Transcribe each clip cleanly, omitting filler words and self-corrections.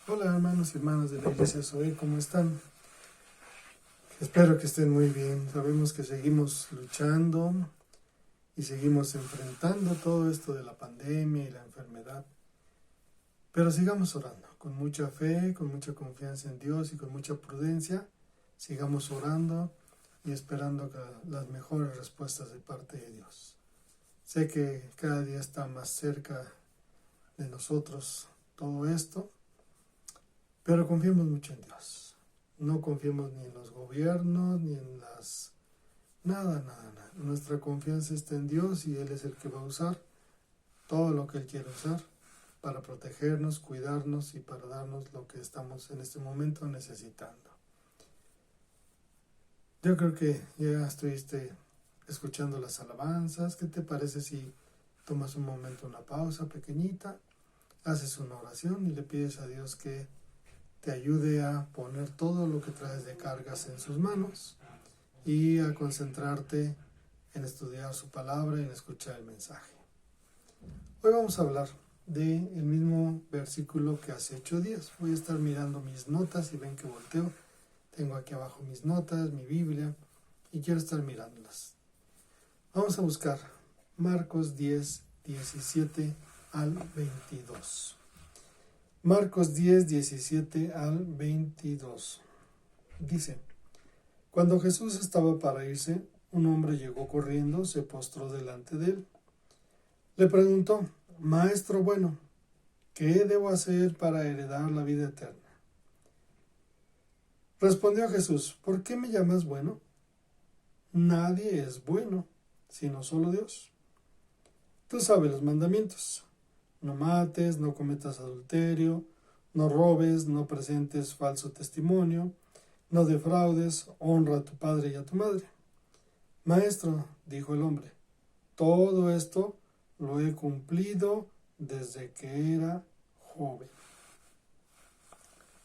Hola hermanos y hermanas de la Iglesia Zoe, ¿cómo están? Espero que estén muy bien. Sabemos que seguimos luchando y seguimos enfrentando todo esto de la pandemia y la enfermedad. Pero sigamos orando, con mucha fe, con mucha confianza en Dios y con mucha prudencia. Sigamos orando y esperando las mejores respuestas de parte de Dios. Sé que cada día está más cerca de nosotros todo esto, pero confiemos mucho en Dios. No confiemos ni en los gobiernos, ni en las... Nada. Nuestra confianza está en Dios y Él es el que va a usar todo lo que Él quiere usar para protegernos, cuidarnos y para darnos lo que estamos en este momento necesitando. Yo creo que ya estuviste escuchando las alabanzas. ¿Qué te parece si tomas un momento, una pausa pequeñita, haces una oración y le pides a Dios que te ayude a poner todo lo que traes de cargas en sus manos y a concentrarte en estudiar su palabra y en escuchar el mensaje? Hoy vamos a hablar del mismo versículo que hace 8 días. Voy a estar mirando mis notas y ven que volteo. Tengo aquí abajo mis notas, mi Biblia, y quiero estar mirándolas. Vamos a buscar Marcos 10, 17 al 22. Marcos 10, 17 al 22. Dice: Cuando Jesús estaba para irse, un hombre llegó corriendo, se postró delante de él. Le preguntó: Maestro bueno, ¿qué debo hacer para heredar la vida eterna? Respondió Jesús: ¿Por qué me llamas bueno? Nadie es bueno, sino solo Dios. Tú sabes los mandamientos: no mates, no cometas adulterio, no robes, no presentes falso testimonio, no defraudes, honra a tu padre y a tu madre. Maestro, dijo el hombre, todo esto lo he cumplido desde que era joven.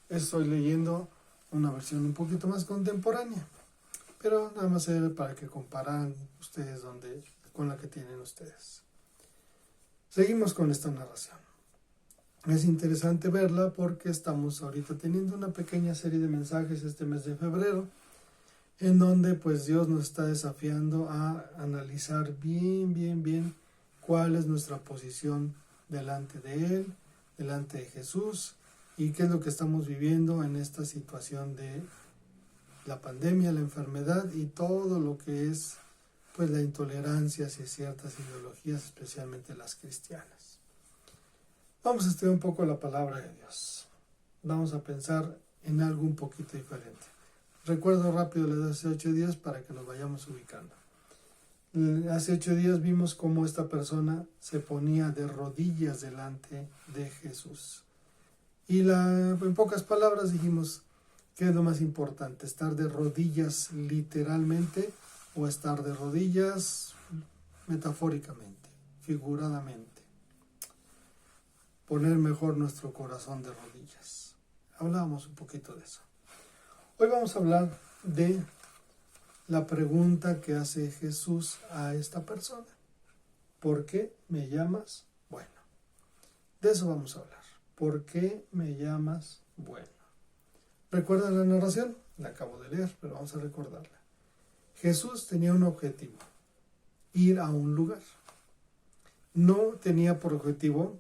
Estoy leyendo una versión un poquito más contemporánea, pero nada más era para que comparan ustedes con la que tienen ustedes. Seguimos con esta narración. Es interesante verla porque estamos ahorita teniendo una pequeña serie de mensajes este mes de febrero, en donde pues Dios nos está desafiando a analizar bien cuál es nuestra posición delante de Él, delante de Jesús, y qué es lo que estamos viviendo en esta situación de la pandemia, la enfermedad y todo lo que es pues la intolerancia hacia ciertas ideologías, especialmente las cristianas. Vamos a estudiar un poco la palabra de Dios. Vamos a pensar en algo un poquito diferente. Recuerdo rápido lo de hace 8 días para que nos vayamos ubicando. Hace 8 días vimos cómo esta persona se ponía de rodillas delante de Jesús. Y en pocas palabras dijimos, ¿qué es lo más importante? ¿Estar de rodillas literalmente o estar de rodillas metafóricamente, figuradamente? Poner mejor nuestro corazón de rodillas. Hablábamos un poquito de eso. Hoy vamos a hablar de la pregunta que hace Jesús a esta persona. ¿Por qué me llamas bueno? De eso vamos a hablar. ¿Por qué me llamas bueno? ¿Recuerdan la narración? La acabo de leer, pero vamos a recordarla. Jesús tenía un objetivo: ir a un lugar. No tenía por objetivo,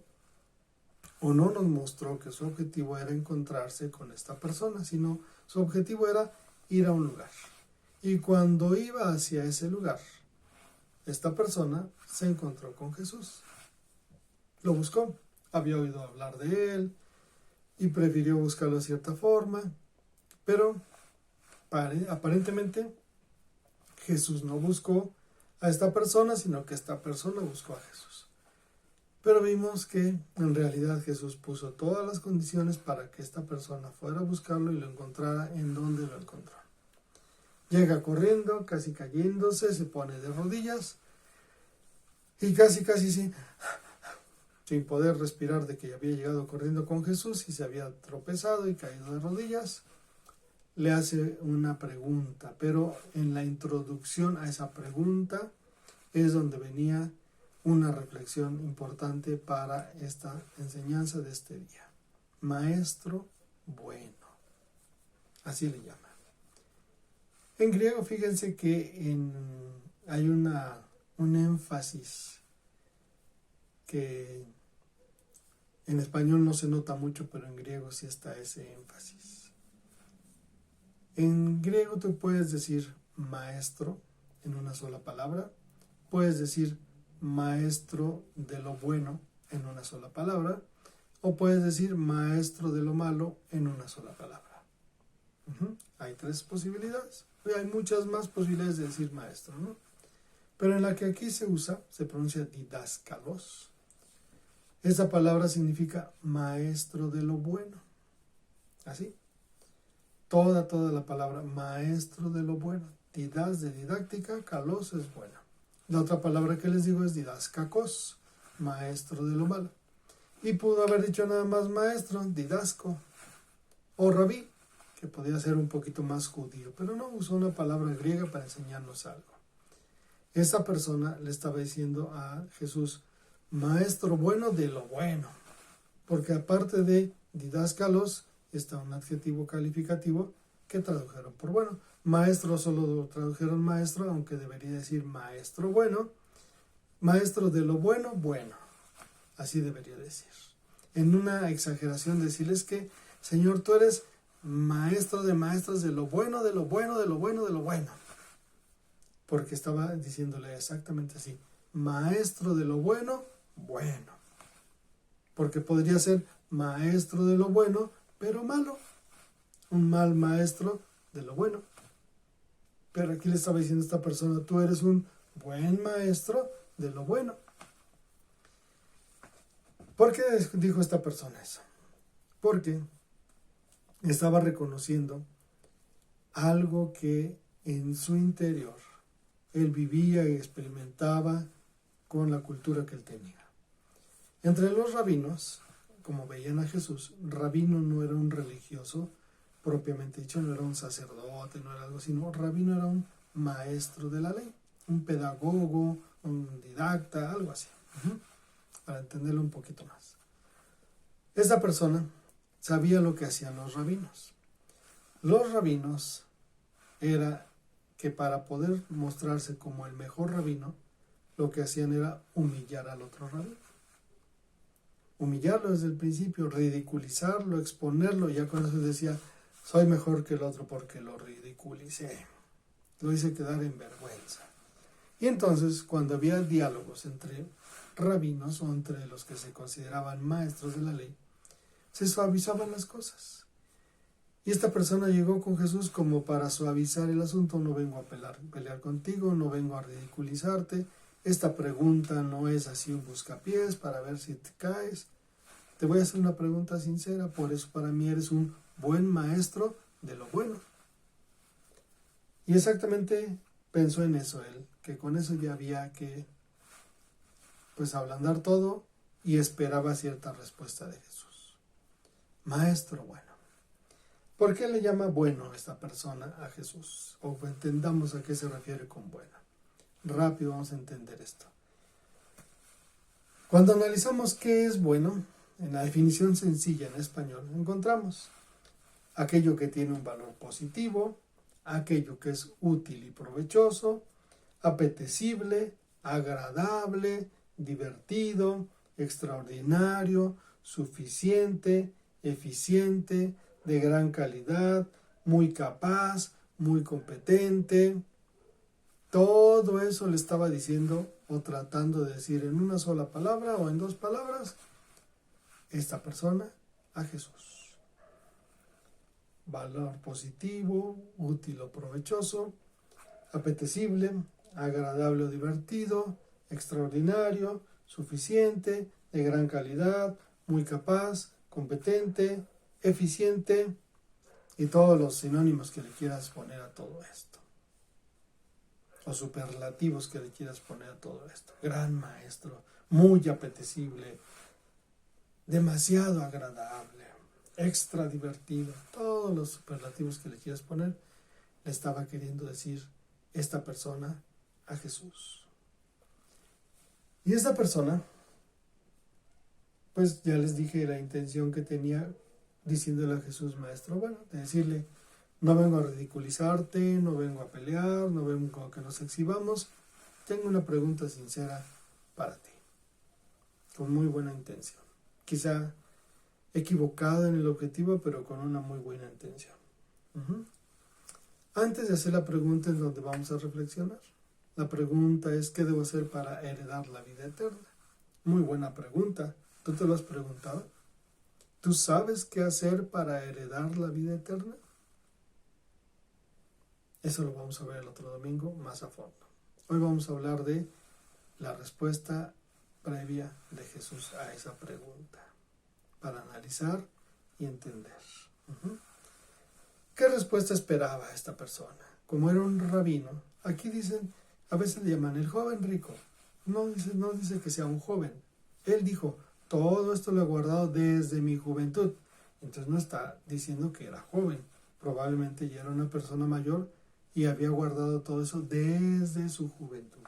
o no nos mostró que su objetivo era encontrarse con esta persona, sino su objetivo era ir a un lugar. Y cuando iba hacia ese lugar, esta persona se encontró con Jesús. Lo buscó, había oído hablar de él y prefirió buscarlo de cierta forma, pero aparentemente Jesús no buscó a esta persona, sino que esta persona buscó a Jesús. Pero vimos que en realidad Jesús puso todas las condiciones para que esta persona fuera a buscarlo y lo encontrara en donde lo encontró. Llega corriendo, casi cayéndose, se pone de rodillas y casi sin poder respirar de que había llegado corriendo con Jesús y se había tropezado y caído de rodillas, le hace una pregunta, pero en la introducción a esa pregunta es donde venía una reflexión importante para esta enseñanza de este día. maestro bueno. Así le llama. En griego, fíjense que hay un énfasis que en español no se nota mucho, pero en griego sí está ese énfasis. En griego tú puedes decir maestro en una sola palabra, puedes decir maestro de lo bueno en una sola palabra, o puedes decir maestro de lo malo en una sola palabra. Hay 3 posibilidades. Hay muchas más posibilidades de decir maestro, ¿no? Pero en la que aquí se usa, se pronuncia didáskalos. Esa palabra significa maestro de lo bueno. Así. Toda la palabra maestro de lo bueno. Didas de didáctica, kalos es bueno. La otra palabra que les digo es didaskakos, maestro de lo malo. Y pudo haber dicho nada más maestro, didasco, o rabí, que podía ser un poquito más judío, pero no usó una palabra griega para enseñarnos algo. Esa persona le estaba diciendo a Jesús, maestro bueno de lo bueno, porque aparte de didáskalos está un adjetivo calificativo que tradujeron por bueno. Maestro solo tradujeron maestro, aunque debería decir maestro bueno, maestro de lo bueno, bueno, así debería decir. En una exageración decirles que, Señor, tú eres maestro de maestros de lo bueno, de lo bueno, de lo bueno, de lo bueno. Porque estaba diciéndole exactamente así, maestro de lo bueno, bueno. Porque podría ser maestro de lo bueno, pero malo. Un mal maestro de lo bueno. Pero aquí le estaba diciendo a esta persona, tú eres un buen maestro de lo bueno. ¿Por qué dijo esta persona eso? Porque estaba reconociendo algo que en su interior él vivía y experimentaba con la cultura que él tenía. Entre los rabinos, como veían a Jesús, rabino no era un religioso propiamente dicho, no era un sacerdote, no era algo así, no, rabino era un maestro de la ley, un pedagogo, un didacta, algo así, para entenderlo un poquito más. Esta persona sabía lo que hacían los rabinos. Los rabinos era que para poder mostrarse como el mejor rabino, lo que hacían era humillar al otro rabino. Humillarlo desde el principio, ridiculizarlo, exponerlo, ya con eso decía, soy mejor que el otro porque lo ridiculicé, lo hice quedar en vergüenza. Y entonces, cuando había diálogos entre rabinos o entre los que se consideraban maestros de la ley, se suavizaban las cosas. Y esta persona llegó con Jesús como para suavizar el asunto, no vengo a pelear contigo, no vengo a ridiculizarte, esta pregunta no es así un buscapiés para ver si te caes. Te voy a hacer una pregunta sincera, por eso para mí eres un buen maestro de lo bueno. Y exactamente pensó en eso él, que con eso ya había que pues ablandar todo y esperaba cierta respuesta de Jesús. Maestro bueno. ¿Por qué le llama bueno esta persona a Jesús? O entendamos a qué se refiere con bueno. Rápido vamos a entender esto. Cuando analizamos qué es bueno, en la definición sencilla en español encontramos aquello que tiene un valor positivo, aquello que es útil y provechoso, apetecible, agradable, divertido, extraordinario, suficiente, eficiente, de gran calidad, muy capaz, muy competente. Todo eso le estaba diciendo o tratando de decir en una sola palabra o en 2 palabras esta persona a Jesús. Valor positivo, útil o provechoso, apetecible, agradable o divertido, extraordinario, suficiente, de gran calidad, muy capaz, competente, eficiente y todos los sinónimos que le quieras poner a todo esto. O superlativos que le quieras poner a todo esto. Gran maestro, muy apetecible, demasiado agradable, extra divertido. Todos los superlativos que le quieras poner, le estaba queriendo decir esta persona a Jesús. Y esta persona, pues ya les dije la intención que tenía diciéndole a Jesús, maestro, bueno, de decirle, no vengo a ridiculizarte, no vengo a pelear, no vengo a que nos exhibamos, tengo una pregunta sincera para ti, con muy buena intención. Quizá equivocada en el objetivo, pero con una muy buena intención. Antes de hacer la pregunta en donde vamos a reflexionar, la pregunta es, ¿qué debo hacer para heredar la vida eterna? Muy buena pregunta. ¿Tú te lo has preguntado? ¿Tú sabes qué hacer para heredar la vida eterna? Eso lo vamos a ver el otro domingo más a fondo. Hoy vamos a hablar de la respuesta previa de Jesús a esa pregunta, para analizar y entender. ¿Qué respuesta esperaba esta persona? Como era un rabino, aquí dicen, a veces le llaman el joven rico. No dice que sea un joven. Él dijo, todo esto lo he guardado desde mi juventud. Entonces no está diciendo que era joven. Probablemente ya era una persona mayor y había guardado todo eso desde su juventud.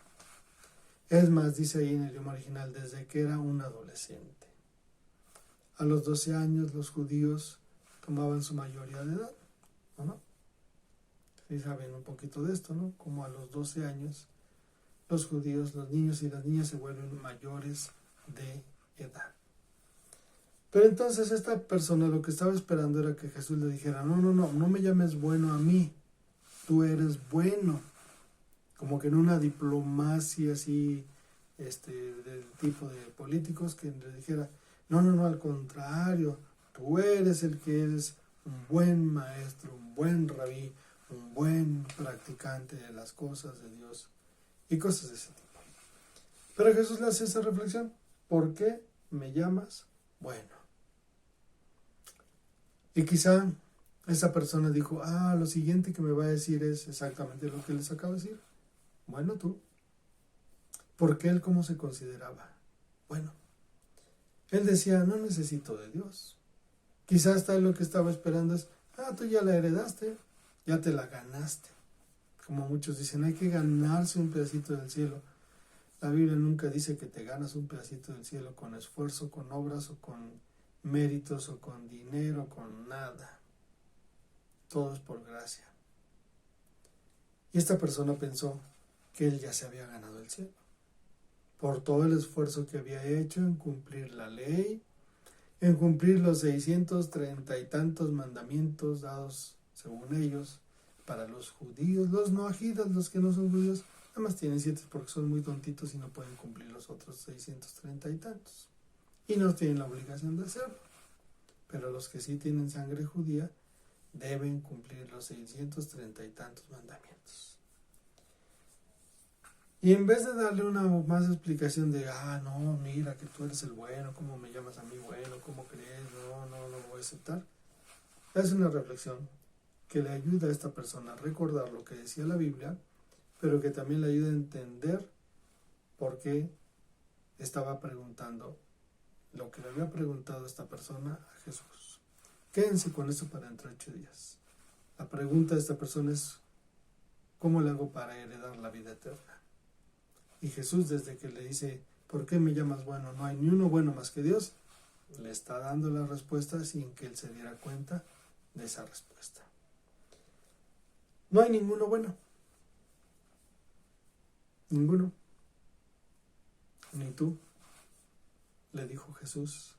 Es más, dice ahí en el idioma original, desde que era un adolescente. A los 12 años los judíos tomaban su mayoría de edad, ¿no? Sí saben un poquito de esto, ¿no? Como a los 12 años los judíos, los niños y las niñas se vuelven mayores de edad. Pero entonces esta persona lo que estaba esperando era que Jesús le dijera, no me llames bueno a mí, tú eres bueno. Como que en una diplomacia así, del tipo de políticos, que le dijera, no, al contrario, tú eres el que eres un buen maestro, un buen rabí, un buen practicante de las cosas de Dios y cosas de ese tipo. Pero Jesús le hace esa reflexión, ¿por qué me llamas bueno? Y quizá esa persona dijo, lo siguiente que me va a decir es exactamente lo que les acabo de decir. Bueno, tú. Porque él, ¿cómo se consideraba? Bueno, él decía, no necesito de Dios. Quizás hasta lo que estaba esperando es, tú ya la heredaste, ya te la ganaste. Como muchos dicen, hay que ganarse un pedacito del cielo. La Biblia nunca dice que te ganas un pedacito del cielo con esfuerzo, con obras o con méritos o con dinero, con nada. Todo es por gracia. Y esta persona pensó que él ya se había ganado el cielo por todo el esfuerzo que había hecho en cumplir la ley, en cumplir los 630 y tantos mandamientos dados, según ellos, para los judíos, los noajidas, los que no son judíos, nada más tienen 7 porque son muy tontitos y no pueden cumplir los otros 630 y tantos. Y no tienen la obligación de hacerlo. Pero los que sí tienen sangre judía deben cumplir los 630 y tantos mandamientos. Y en vez de darle una más explicación de, no, mira que tú eres el bueno, ¿cómo me llamas a mí bueno? ¿Cómo crees? No lo voy a aceptar. Es una reflexión que le ayuda a esta persona a recordar lo que decía la Biblia, pero que también le ayuda a entender por qué estaba preguntando lo que le había preguntado esta persona a Jesús. Quédense con esto para dentro de 8 días. La pregunta de esta persona es, ¿cómo le hago para heredar la vida eterna? Y Jesús, desde que le dice, ¿por qué me llamas bueno? No hay ni uno bueno más que Dios, le está dando la respuesta sin que él se diera cuenta de esa respuesta. No hay ninguno bueno. Ninguno. Ni tú, le dijo Jesús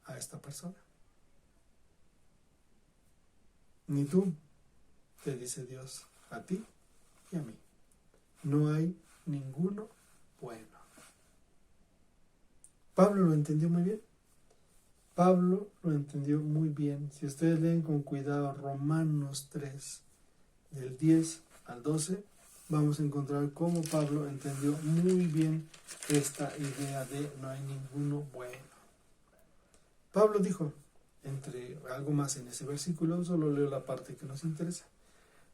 a esta persona. Ni tú, te dice Dios a ti y a mí. No hay ninguno bueno. Pablo lo entendió muy bien. Pablo lo entendió muy bien. Si ustedes leen con cuidado Romanos 3, del 10 al 12, vamos a encontrar cómo Pablo entendió muy bien esta idea de no hay ninguno bueno. Pablo dijo, entre algo más en ese versículo, solo leo la parte que nos interesa.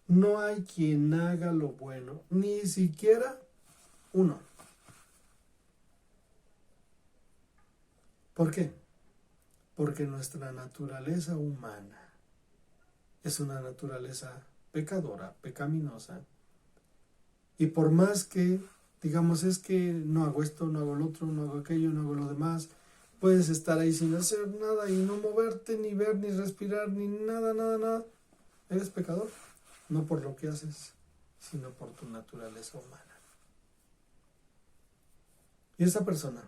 No hay quien haga lo bueno, ni siquiera uno. ¿Por qué? Porque nuestra naturaleza humana es una naturaleza pecadora, pecaminosa. Y por más que digamos, es que no hago esto, no hago lo otro, no hago aquello, no hago lo demás, Puedes estar ahí sin hacer nada y no moverte, ni ver, ni respirar, ni nada, nada, nada. Eres pecador, no por lo que haces, sino por tu naturaleza humana. Y esa persona,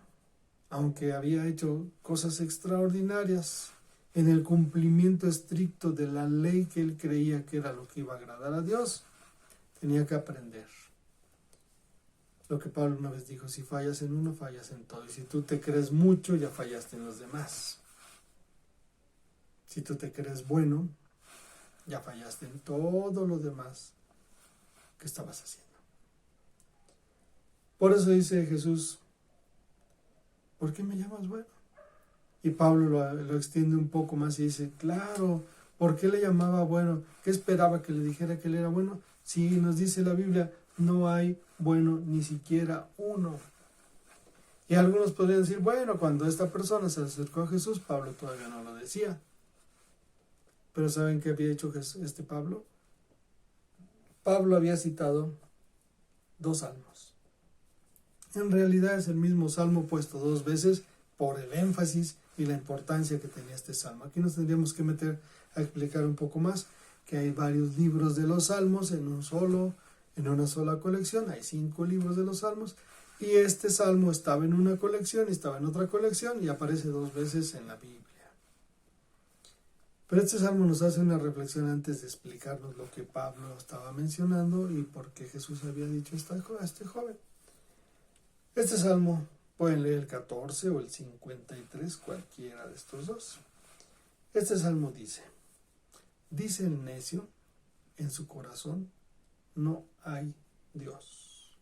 aunque había hecho cosas extraordinarias en el cumplimiento estricto de la ley que él creía que era lo que iba a agradar a Dios, tenía que aprender. Lo que Pablo una vez dijo, si fallas en uno, fallas en todo. Y si tú te crees mucho, ya fallaste en los demás. Si tú te crees bueno, ya fallaste en todo lo demás que estabas haciendo. Por eso dice Jesús, ¿por qué me llamas bueno? Y Pablo lo extiende un poco más y dice, claro, ¿por qué le llamaba bueno? ¿Qué esperaba que le dijera que él era bueno? Sí, nos dice la Biblia, no hay bueno ni siquiera uno. Y algunos podrían decir, bueno, cuando esta persona se acercó a Jesús, Pablo todavía no lo decía. Pero ¿saben qué había hecho este Pablo? Pablo había citado 2 salmos. En realidad es el mismo salmo puesto 2 veces por el énfasis y la importancia que tenía este salmo. Aquí nos tendríamos que meter a explicar un poco más que hay varios libros de los salmos en una sola colección. Hay 5 libros de los salmos y este salmo estaba en una colección y estaba en otra colección y aparece 2 veces en la Biblia. Pero este salmo nos hace una reflexión antes de explicarnos lo que Pablo estaba mencionando y por qué Jesús había dicho a este joven. Este salmo pueden leer el 14 o el 53, cualquiera de estos 2. Este salmo dice el necio en su corazón, no hay Dios.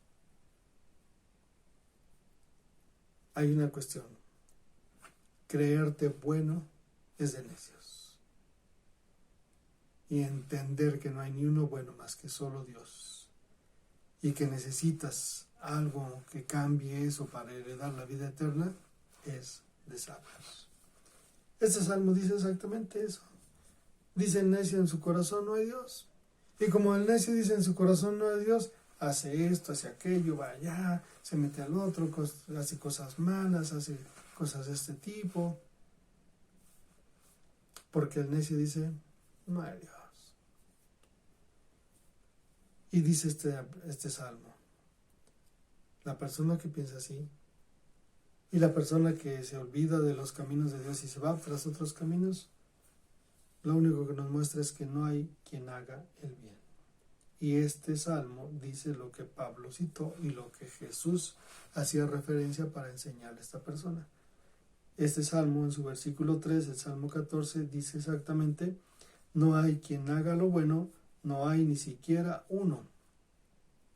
Hay una cuestión. Creerte bueno es de necios. Y entender que no hay ni uno bueno más que solo Dios. Y que necesitas algo que cambie eso para heredar la vida eterna es de sabios. Este salmo dice exactamente eso. Dice el necio en su corazón no hay Dios. Y como el necio dice en su corazón no hay Dios, hace esto, hace aquello, va allá, se mete al otro, hace cosas malas, hace cosas de este tipo. Porque el necio dice no hay Dios. Y dice este salmo, la persona que piensa así y la persona que se olvida de los caminos de Dios y se va tras otros caminos, lo único que nos muestra es que no hay quien haga el bien. Y este salmo dice lo que Pablo citó y lo que Jesús hacía referencia para enseñarle a esta persona. Este salmo en su versículo 3, el salmo 14, dice exactamente, no hay quien haga lo bueno, no hay ni siquiera uno.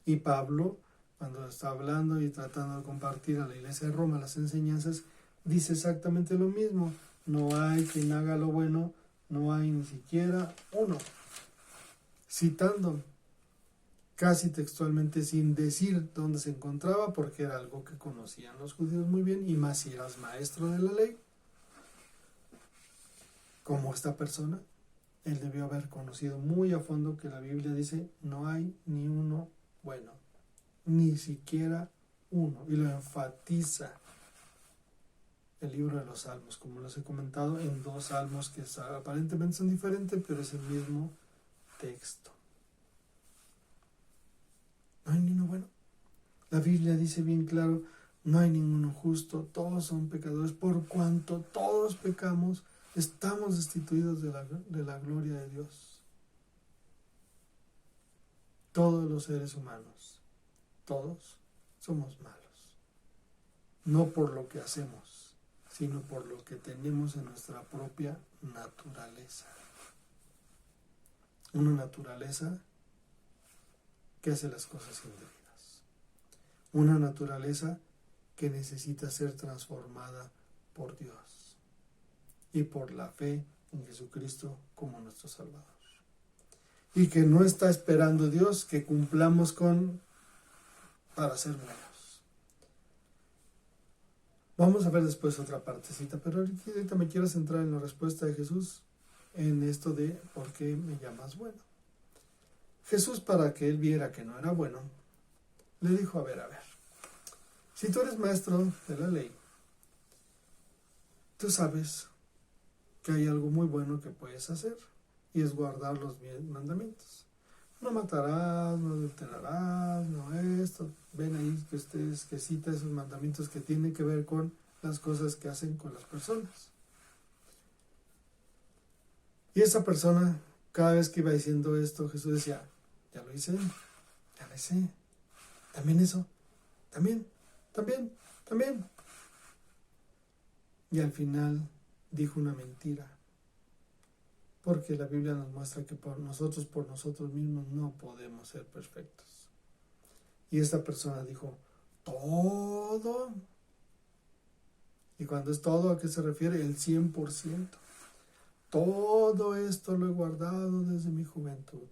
Y Pablo, cuando está hablando y tratando de compartir a la iglesia de Roma las enseñanzas, dice exactamente lo mismo. No hay quien haga lo bueno, no hay ni siquiera uno. Citando casi textualmente sin decir dónde se encontraba, porque era algo que conocían los judíos muy bien, y más si eras maestro de la ley, como esta persona, él debió haber conocido muy a fondo que la Biblia dice, no hay ni uno bueno, ni siquiera uno, y lo enfatiza el libro de los Salmos, como les he comentado, en 2 salmos que aparentemente son diferentes, pero es el mismo texto. No hay ni uno bueno. La Biblia dice bien claro, no hay ninguno justo, todos son pecadores, por cuanto todos pecamos, estamos destituidos de la gloria de Dios. Todos los seres humanos, todos somos malos. No por lo que hacemos, sino por lo que tenemos en nuestra propia naturaleza. Una naturaleza que hace las cosas indebidas. Una naturaleza que necesita ser transformada por Dios y por la fe en Jesucristo como nuestro Salvador. Y que no está esperando Dios que cumplamos para ser buenos. Vamos a ver después otra partecita, pero ahorita me quiero centrar en la respuesta de Jesús en esto de ¿por qué me llamas bueno? Jesús, para que él viera que no era bueno, le dijo, a ver, si tú eres maestro de la ley, tú sabes que hay algo muy bueno que puedes hacer y es guardar los mandamientos. No matarás, no adulterarás, no esto. Ven ahí que ustedes que cita esos mandamientos que tienen que ver con las cosas que hacen con las personas. Y esa persona, cada vez que iba diciendo esto, Jesús decía, ya lo hice, ya lo hice. También eso, también. Y al final dijo una mentira. Porque la Biblia nos muestra que por nosotros mismos, no podemos ser perfectos. Y esta persona dijo, todo. Y cuando es todo, ¿a qué se refiere? El 100%. Todo esto lo he guardado desde mi juventud.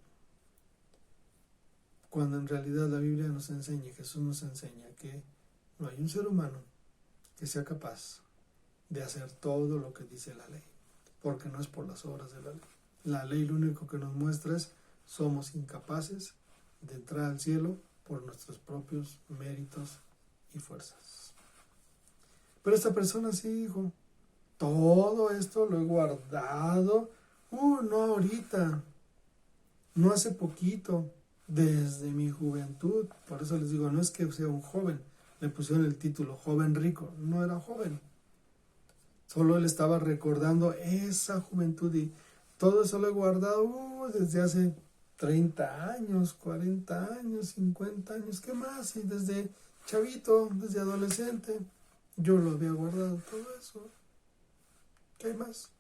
Cuando en realidad la Biblia nos enseña, Jesús nos enseña que no hay un ser humano que sea capaz de hacer todo lo que dice la ley, porque no es por las obras de la ley. La ley lo único que nos muestra es somos incapaces de entrar al cielo por nuestros propios méritos y fuerzas. Pero esta persona sí dijo, todo esto lo he guardado, no ahorita, no hace poquito, desde mi juventud. Por eso les digo, no es que sea un joven, le pusieron el título joven rico, no era joven. Solo él estaba recordando esa juventud y todo eso lo he guardado desde hace 30 años, 40 años, 50 años, ¿qué más? Y desde chavito, desde adolescente, yo lo había guardado todo eso. ¿Qué hay más?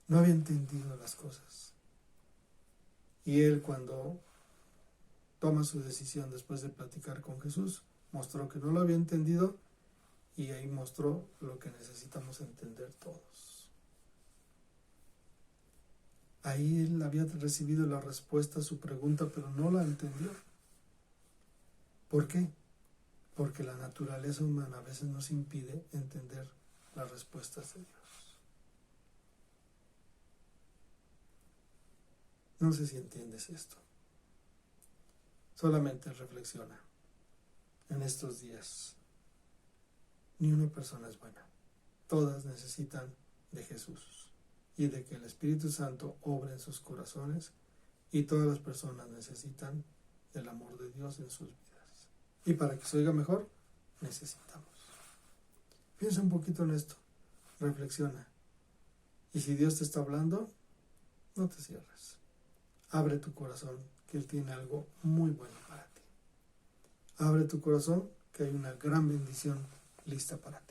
No había entendido las cosas. Y él, cuando toma su decisión después de platicar con Jesús, mostró que no lo había entendido y ahí mostró lo que necesitamos entender todos. Ahí él había recibido la respuesta a su pregunta, pero no la entendió. ¿Por qué? Porque la naturaleza humana a veces nos impide entender las respuestas de Dios. No sé si entiendes esto. Solamente reflexiona. En estos días, ni una persona es buena. Todas necesitan de Jesús y de que el Espíritu Santo obre en sus corazones, y todas las personas necesitan del amor de Dios en sus vidas. Y para que se oiga mejor, necesitamos. Piensa un poquito en esto. Reflexiona. Y si Dios te está hablando, no te cierres. Abre tu corazón, que Él tiene algo muy bueno para ti. Abre tu corazón, que hay una gran bendición lista para ti.